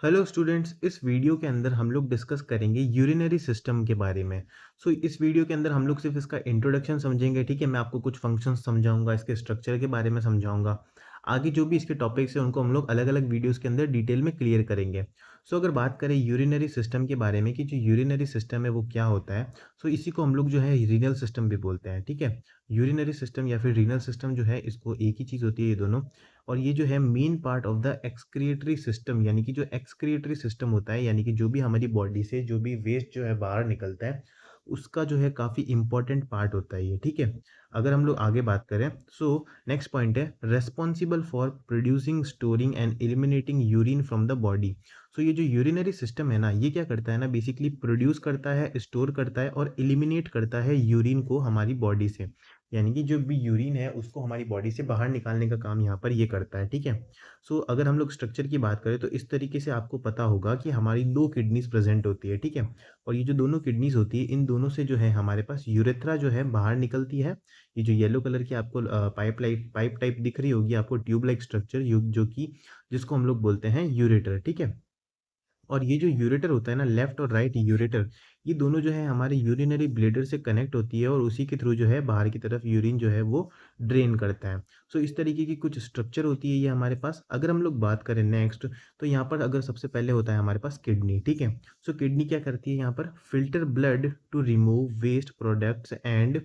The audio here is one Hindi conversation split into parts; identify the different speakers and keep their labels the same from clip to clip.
Speaker 1: हेलो स्टूडेंट्स, इस वीडियो के अंदर हम लोग डिस्कस करेंगे यूरिनरी सिस्टम के बारे में। इस वीडियो के अंदर हम लोग सिर्फ इसका इंट्रोडक्शन समझेंगे। ठीक है, मैं आपको कुछ फंक्शंस समझाऊंगा, इसके स्ट्रक्चर के बारे में समझाऊंगा। आगे जो भी इसके टॉपिक्स हैं उनको हम लोग अलग अलग वीडियोस के अंदर डिटेल में क्लियर करेंगे। अगर बात करें यूरिनरी सिस्टम के बारे में कि जो यूरिनरी सिस्टम है वो क्या होता है, इसी को हम लोग जो है रीनल सिस्टम भी बोलते हैं। ठीक है, यूरिनरी सिस्टम या फिर रीनल सिस्टम जो है, इसको एक ही चीज़ होती है ये दोनों। और ये जो है main part of the excretory system, यानी कि जो एक्सक्रिएटरी सिस्टम होता है, यानी कि जो भी हमारी बॉडी से जो भी वेस्ट जो है बाहर निकलता है, उसका जो है काफ़ी इंपॉर्टेंट पार्ट होता है ये। ठीक है, अगर हम लोग आगे बात करें, नेक्स्ट पॉइंट है responsible for producing, storing and eliminating urine from the body. ये जो यूरिनरी सिस्टम है ना, ये क्या करता है ना, बेसिकली प्रोड्यूस करता है, स्टोर करता है और एलिमिनेट करता है यूरिन को हमारी बॉडी से। यानी कि जो भी यूरिन है उसको हमारी बॉडी से बाहर निकालने का काम यहाँ पर ये करता है। ठीक है, अगर हम लोग स्ट्रक्चर की बात करें तो इस तरीके से आपको पता होगा कि हमारी दो किडनीज प्रेजेंट होती है। ठीक है, और ये जो दोनों किडनीज होती है, इन दोनों से जो है हमारे पास यूरेथ्रा जो है बाहर निकलती है। ये जो येलो कलर की आपको पाइप टाइप दिख रही होगी आपको, ट्यूब लाइक स्ट्रक्चर, जो कि जिसको हम लोग बोलते हैं यूरेटर। ठीक है, और ये जो यूरेटर होता है ना, लेफ्ट और राइट यूरेटर, ये दोनों जो है हमारे यूरिनरी ब्लेडर से कनेक्ट होती है और उसी के थ्रू जो है बाहर की तरफ यूरिन जो है वो ड्रेन करता है। इस तरीके की कुछ स्ट्रक्चर होती है ये हमारे पास। अगर हम लोग बात करें नेक्स्ट, तो यहाँ पर अगर सबसे पहले होता है हमारे पास किडनी। ठीक है, किडनी क्या करती है यहाँ पर, filter blood to remove waste products and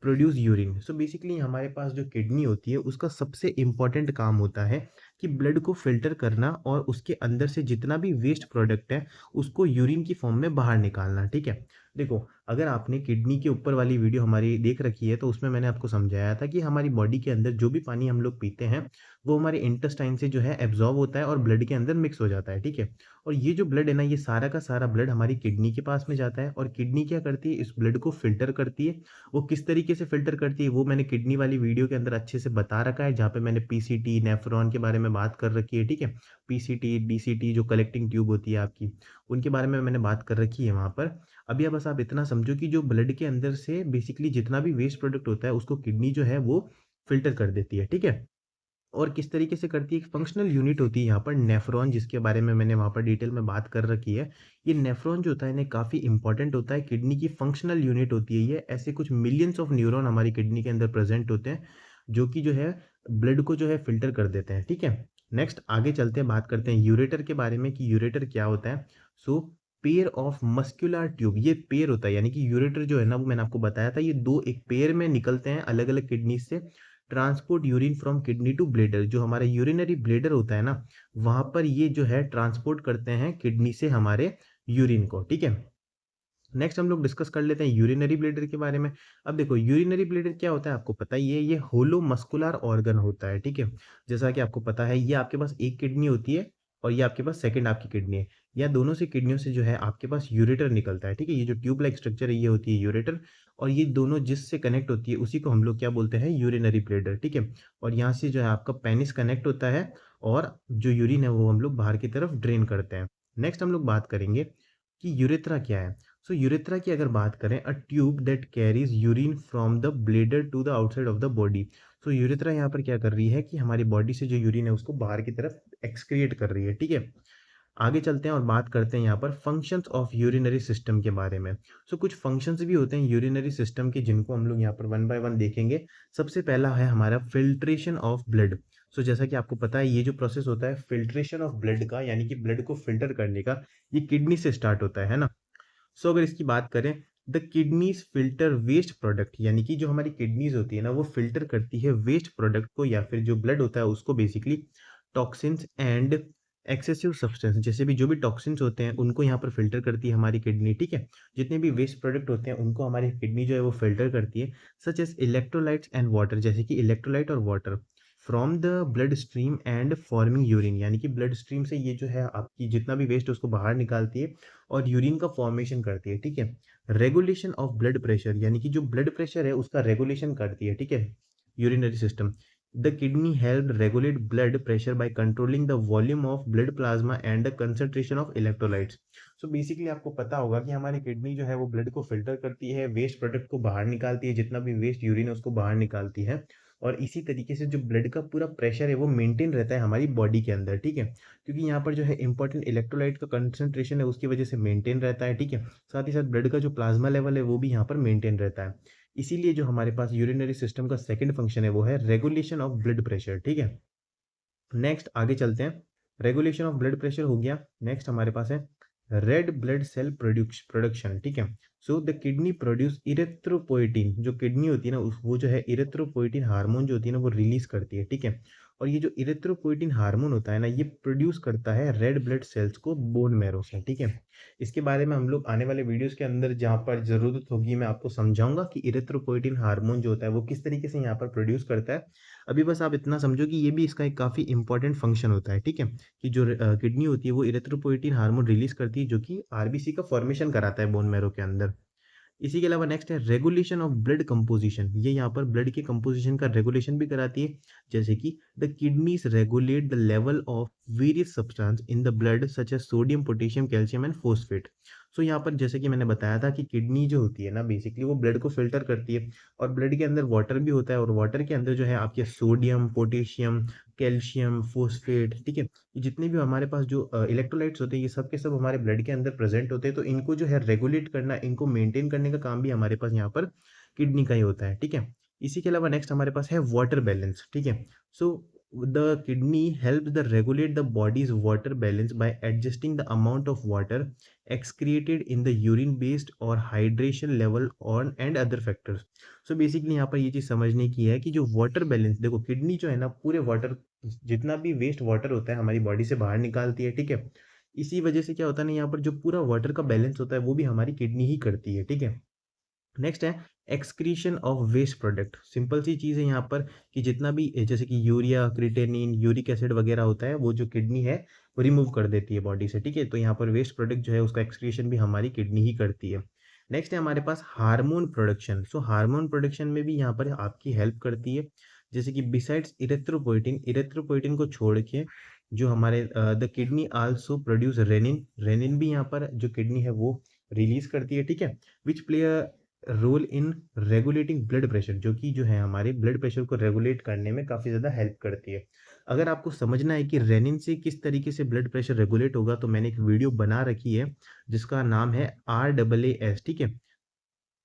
Speaker 1: produce urine. Basically हमारे पास जो किडनी होती है उसका सबसे इम्पॉर्टेंट काम होता है कि ब्लड को फिल्टर करना और उसके अंदर से जितना भी वेस्ट प्रोडक्ट है उसको यूरिन की फॉर्म में बाहर निकालना। ठीक है, देखो, अगर आपने किडनी के ऊपर वाली वीडियो हमारी देख रखी है तो उसमें मैंने आपको समझाया था कि हमारी बॉडी के अंदर जो भी पानी हम लोग पीते हैं वो हमारे इंटेस्टाइन से जो है एब्जॉर्ब होता है और ब्लड के अंदर मिक्स हो जाता है। ठीक है, और ये जो ब्लड है ना, ये सारा का सारा ब्लड हमारी किडनी के पास में जाता है और किडनी क्या करती है, इस ब्लड को फिल्टर करती है। वो किस तरीके से फ़िल्टर करती है वो मैंने किडनी वाली वीडियो के अंदर अच्छे से बता रखा है, जहाँ पे मैंने पीसीटी, नेफ्रॉन के बारे में बात कर रखी है। ठीक है, पीसीटी, डीसीटी जो कलेक्टिंग ट्यूब होती है आपकी, उनके बारे में मैंने बात कर रखी है वहाँ पर। अभी बस आप इतना समझो कि जो ब्लड के अंदर से बेसिकली जितना भी वेस्ट प्रोडक्ट होता है उसको किडनी जो है वो फ़िल्टर कर देती है। ठीक है, और किस तरीके से करती है, एक फंक्शनल यूनिट होती है यहाँ पर नेफ्रॉन, जिसके बारे में मैंने वहाँ पर डिटेल में बात कर रखी है। ये नेफ्रॉन जो होता है ना, काफ़ी इंपॉर्टेंट होता है, किडनी की फंक्शनल यूनिट होती है ये। ऐसे कुछ मिलियंस ऑफ न्यूरॉन हमारी किडनी के अंदर प्रेजेंट होते हैं जो कि जो है ब्लड को जो है फिल्टर कर देते हैं। ठीक है, नेक्स्ट आगे चलते हैं, बात करते हैं यूरेटर के बारे में कि यूरेटर क्या होता है। सो पेयर ऑफ मस्कुलर ट्यूब, ये पेयर होता है, यानी कि यूरेटर जो है ना, वो मैंने आपको बताया था, ये दो एक पेयर में निकलते हैं अलग अलग किडनी से। Transport urine from kidney to bladder, जो हमारा यूरिनरी ब्लेडर होता है ना, वहां पर ये जो है ट्रांसपोर्ट करते हैं किडनी से हमारे यूरिन को। ठीक है, नेक्स्ट हम लोग डिस्कस कर लेते हैं यूरिनरी ब्लेडर के बारे में। अब देखो, यूरिनरी ब्लेडर क्या होता है आपको पता ही है, ये होलो मस्कुलर ऑर्गन होता है। ठीक है, जैसा कि आपको पता है, ये आपके पास एक किडनी होती है और ये आपके पास सेकंड आपकी किडनी है, या दोनों से किडनियों से जो है आपके पास यूरेटर निकलता है। ठीक है, ये जो ट्यूब लाइक स्ट्रक्चर है ये होती है यूरेटर, और ये दोनों जिससे कनेक्ट होती है उसी को हम लोग क्या बोलते हैं, यूरिनरी ब्लेडर। ठीक है, और यहाँ से जो है आपका पेनिस कनेक्ट होता है और जो यूरिन है वो हम लोग बाहर की तरफ ड्रेन करते हैं। नेक्स्ट हम लोग बात करेंगे कि यूरेथ्रा क्या है। यूरेथ्रा की अगर बात करें, a tube that carries urine from the bladder to the outside of the body. Urethra यहाँ पर क्या कर रही है कि हमारी बॉडी से जो यूरिन है उसको बाहर की तरफ एक्सक्रिएट कर रही है। ठीक है, आगे चलते हैं और बात करते हैं यहाँ पर फंक्शंस ऑफ यूरिनरी सिस्टम के बारे में। कुछ फंक्शंस भी होते हैं यूरिनरी सिस्टम के, जिनको हम लोग यहाँ पर वन बाय वन देखेंगे। सबसे पहला है हमारा फिल्ट्रेशन ऑफ ब्लड। जैसा कि आपको पता है, ये जो प्रोसेस होता है फिल्ट्रेशन ऑफ ब्लड का, यानी कि ब्लड को फिल्टर करने का, ये किडनी से स्टार्ट होता है ना। अगर इसकी बात करें, the kidneys filter waste product, यानी कि जो हमारी किडनीज होती है ना, वो फिल्टर करती है वेस्ट प्रोडक्ट को, या फिर जो ब्लड होता है उसको, basically toxins and excessive substance, जैसे भी जो भी टॉक्सिन्स होते हैं उनको यहाँ पर फिल्टर करती है हमारी किडनी। ठीक है, जितने भी वेस्ट प्रोडक्ट होते हैं उनको हमारी किडनी जो है वो फिल्टर करती है, such as electrolytes and water, जैसे कि इलेक्ट्रोलाइट और water from the bloodstream and forming urine, यानी कि ब्लड स्ट्रीम से ये जो है आपकी जितना भी वेस्ट है उसको बाहर निकालती है और यूरिन का फॉर्मेशन करती है। ठीक है, रेगुलेशन ऑफ ब्लड प्रेशर, यानी कि जो ब्लड प्रेशर है उसका रेगुलेशन करती है। ठीक है, urinary system, the kidney help regulate blood pressure by controlling the volume of blood plasma and the concentration of electrolytes. Basically आपको पता होगा कि हमारी किडनी जो है वो ब्लड को फिल्टर करती है, वेस्ट प्रोडक्ट को बाहर निकालती है, जितना भी वेस्ट यूरिन है उसको बाहर निकालती है, और इसी तरीके से जो ब्लड का पूरा प्रेशर है वो मेंटेन रहता है हमारी बॉडी के अंदर, ठीक है? क्योंकि यहाँ पर जो है इंपॉर्टेंट इलेक्ट्रोलाइट का कंसंट्रेशन है उसकी वजह से मेंटेन रहता है, ठीक है? साथ ही साथ ब्लड का जो प्लाज्मा लेवल है वो भी यहाँ पर मेंटेन रहता है। इसीलिए जो हमारे पास यूरिनरी सिस्टम का सेकंड फंक्शन है वो है रेगुलेशन ऑफ ब्लड प्रेशर, ठीक है? नेक्स्ट आगे चलते हैं। रेगुलेशन ऑफ ब्लड प्रेशर हो गया। नेक्स्ट हमारे पास है रेड ब्लड सेल प्रोडक्शन, ठीक है? So the kidney produce erythropoietin, जो किडनी होती है ना वो जो है इरेथ्रोपोइटिन हार्मोन जो होती है ना वो रिलीज करती है, ठीक है? और ये जो इरेथ्रोपोइटिन हार्मोन होता है ना ये प्रोड्यूस करता है रेड ब्लड सेल्स को बोन मैरो से, ठीक है? इसके बारे में हम लोग आने वाले वीडियोस के अंदर जहाँ पर ज़रूरत होगी मैं आपको समझाऊंगा कि इरेथ्रोपोइटिन हार्मोन जो होता है वो किस तरीके से यहाँ पर प्रोड्यूस करता है। अभी बस आप इतना समझो कि ये भी इसका एक काफ़ी इंपॉर्टेंट फंक्शन होता है, ठीक है? कि जो किडनी होती है वो इरेथ्रोपोइटिन हार्मोन रिलीज करती है जो कि आरबीसी का फॉर्मेशन कराता है बोन मैरो के अंदर। इसी के अलावा नेक्स्ट है रेगुलेशन ऑफ ब्लड कंपोजिशन, ये यहाँ पर ब्लड के कंपोजिशन का रेगुलेशन भी कराती है। जैसे कि the kidneys regulate the level of various substance in the blood such as sodium, potassium, calcium and phosphate. So यहाँ पर जैसे कि मैंने बताया था कि किडनी जो होती है ना बेसिकली वो ब्लड को फिल्टर करती है और ब्लड के अंदर वाटर भी होता है और वाटर के अंदर जो है आपके सोडियम, पोटेशियम, कैल्शियम, फोस्फेट, ठीक है? ये जितने भी हमारे पास जो इलेक्ट्रोलाइट्स होते हैं ये सब के सब हमारे ब्लड के अंदर प्रेजेंट होते हैं, तो इनको जो है रेगुलेट करना, इनको मेंटेन करने का काम भी हमारे पास यहाँ पर किडनी का ही होता है, ठीक है? इसी के अलावा नेक्स्ट हमारे पास है वाटर बैलेंस, ठीक है? So the kidney help the regulate the bodies water balance bye adjusting the amount of water excreted in the urine based और hydration level on and other factors. So basically यहाँ पर ये चीज़ समझने की है कि जो वाटर बैलेंस, देखो किडनी जो है ना पूरे वाटर, जितना भी वेस्ट वाटर होता है हमारी बॉडी से बाहर निकालती है, ठीक है? इसी वजह से क्या होता है ना यहाँ पर जो पूरा वाटर का बैलेंस होता है वो भी हमारी किडनी ही करती है, ठीक है? नेक्स्ट है excretion of waste product. Simple सी चीज़ है यहाँ पर कि जितना भी जैसे कि यूरिया, क्रिटेनिन, यूरिक एसिड वगैरह होता है वो जो किडनी है वो रिमूव कर देती है बॉडी से, ठीक है? तो यहाँ पर वेस्ट प्रोडक्ट जो है उसका एक्सक्रीशन भी हमारी किडनी ही करती है। नेक्स्ट है हमारे पास हार्मोन प्रोडक्शन। सो हार्मोन प्रोडक्शन में भी यहाँ पर आपकी हेल्प करती है। जैसे कि बिसाइड्स इरेथ्रोपोइटिन को छोड़ के जो हमारे the kidney also produce renin, renin भी यहाँ पर जो किडनी है वो रिलीज करती है, ठीक है? Which play role in regulating blood pressure, जो कि जो है हमारे ब्लड प्रेशर को रेगुलेट करने में काफ़ी ज़्यादा हेल्प करती है। अगर आपको समझना है कि रेनिन से किस तरीके से ब्लड प्रेशर रेगुलेट होगा तो मैंने एक वीडियो बना रखी है जिसका नाम है RAAS, ठीक है?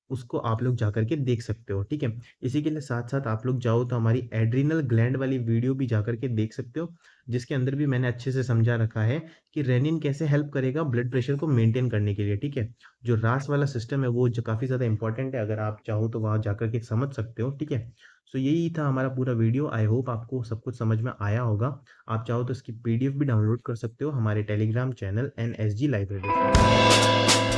Speaker 1: उसको आप लोग जाकर के देख सकते हो, ठीक है? इसी के लिए साथ-साथ आप लोग चाहो तो हमारी एड्रिनल ग्लैंड वाली वीडियो भी जाकर के देख सकते हो, जिसके अंदर भी मैंने अच्छे से समझा रखा है कि रेनिन कैसे हेल्प करेगा ब्लड प्रेशर को मेंटेन करने के लिए, ठीक है? जो रास वाला सिस्टम है वो जो काफ़ी ज़्यादा इंपॉर्टेंट है, अगर आप चाहो तो वहाँ जाकर के समझ सकते हो, ठीक है? सो यही था हमारा पूरा वीडियो। आई होप आपको सब कुछ समझ में आया होगा। आप चाहो तो इसकी पीडीएफ भी डाउनलोड कर सकते हो हमारे टेलीग्राम चैनल NSG लाइब्रेरी से।